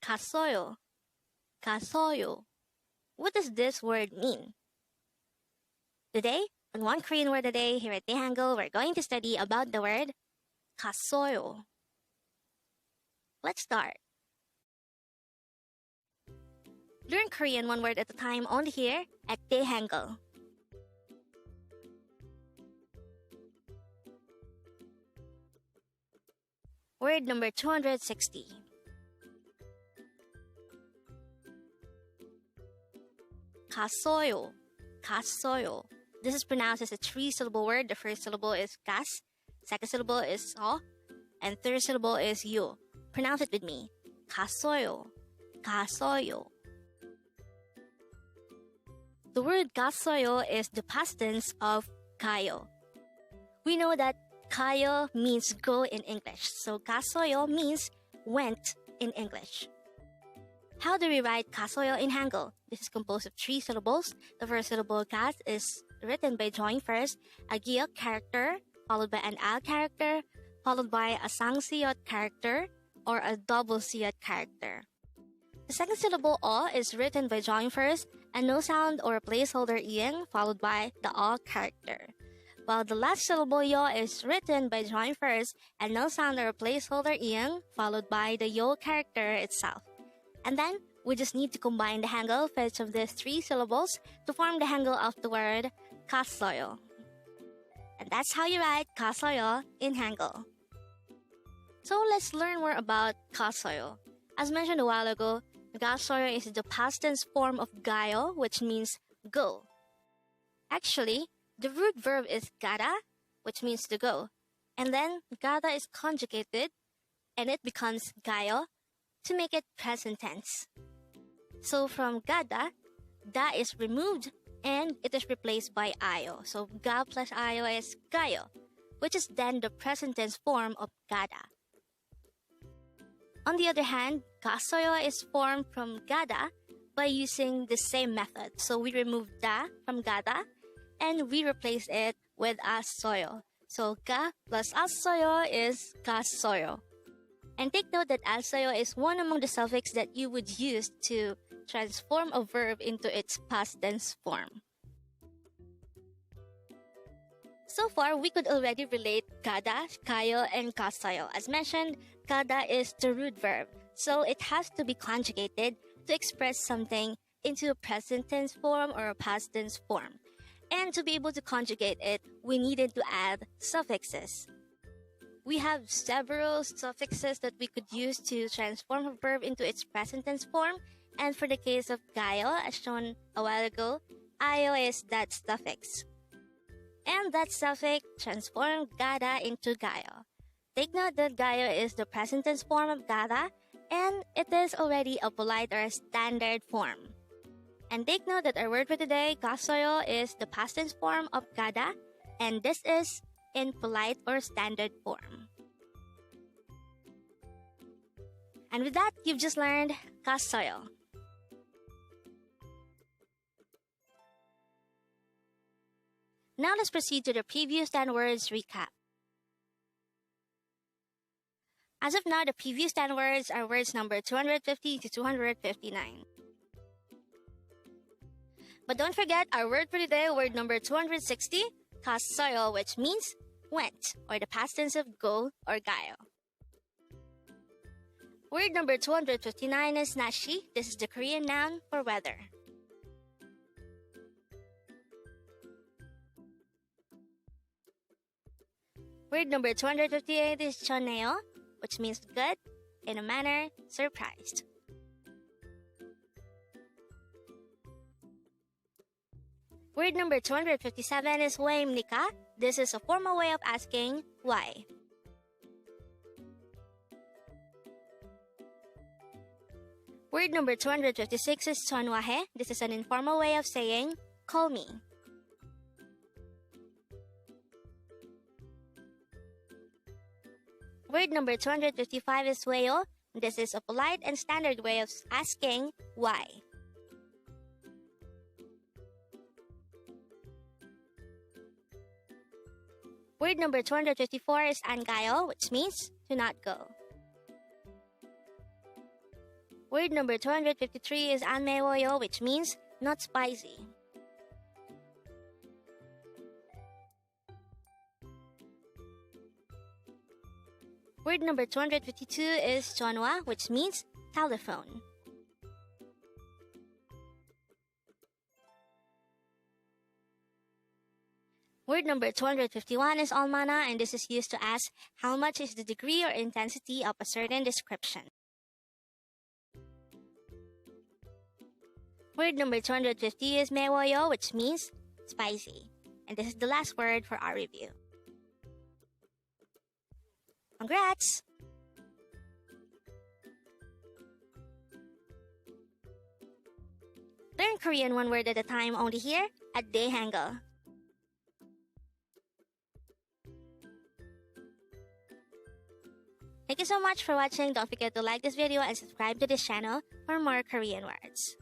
gasseoyo, gasseoyo. What does this word mean? Today, on One Korean Word a Day here at Dae-Hangul, we're going to study about the word gasseoyo. Let's start. Learn Korean one word at a time only here at Dae-Hangul. Word number 260. Gasseoyo, gasseoyo. This is pronounced as a three-syllable word. The first syllable is gas, second syllable is so, and third syllable is yo. Pronounce it with me. Gasseoyo, gasseoyo. The word gasseoyo is the past tense of gayo. We know that gayo means go in English, so gasseoyo means went in English. How do we write gasseoyo in Hangul? This is composed of three syllables. The first syllable gas is written by drawing first a giok character, followed by an al character, followed by a sangsiyot character, or a double siyot character. The second syllable o is written by drawing first a no sound or a placeholder ing, followed by the o character. While the last syllable yo is written by drawing first a no sound or a placeholder ing, followed by the yo character itself. And then, we just need to combine the hangul for each of these three syllables to form the hangul of the word gasseoyo. And that's how you write gasseoyo in Hangul. So let's learn more about gasseoyo. As mentioned a while ago, gasseoyo is the past tense form of gayo, which means go. Actually, the root verb is gada, which means to go. And then gada is conjugated, and it becomes gayo, to make it present tense. So from gada, da is removed and it is replaced by ayo. So ga plus ayo is gayo, which is then the present tense form of gada. On the other hand, gasseoyo is formed from gada by using the same method. So we remove da from gada and we replace it with asoyo. So ga plus asoyo is gasseoyo. And take note that alsayo is one among the suffixes that you would use to transform a verb into its past tense form. So far, we could already relate gada, kayo, and gasseoyo. As mentioned, gada is the root verb, so it has to be conjugated to express something into a present tense form or a past tense form. And to be able to conjugate it, we needed to add suffixes. We have several suffixes that we could use to transform a verb into its present tense form. And for the case of gayo, as shown a while ago, ayo is that suffix. And that suffix transformed gada into gayo. Take note that gayo is the present tense form of gada, and it is already a polite or a standard form. And take note that our word for today, gasseoyo, is the past tense form of gada, and this is in polite or standard form. And with that, you've just learned gasseoyo. Now let's proceed to the previous 10 words recap. As of now, the previous 10 words are words number 250 to 259. But don't forget our word for today, word number 260, gasseoyo, which means went, or the past tense of go or gayo. Word number 259 is nashi. This is the Korean noun for weather. Word number 258 is Cheonmaneyo, which means good, in a manner, surprised. Word number 257 is Hasimnikka. This is a formal way of asking why. Word number 256 is Cheonmaneyo. This is an informal way of saying call me. Word number 255 is weyo. This is a polite and standard way of asking why. Word number 254 is an gayo, which means to not go. Word number 253 is 안매워요, which means not spicy. Word number 252 is 전화, which means telephone. Word number 251 is 얼마나, and this is used to ask how much is the degree or intensity of a certain description. Word number 250 is 매워요, which means spicy. And this is the last word for our review. Congrats! Learn Korean one word at a time only here at Dae-Hangul. Thank you so much for watching. Don't forget to like this video and subscribe to this channel for more Korean words.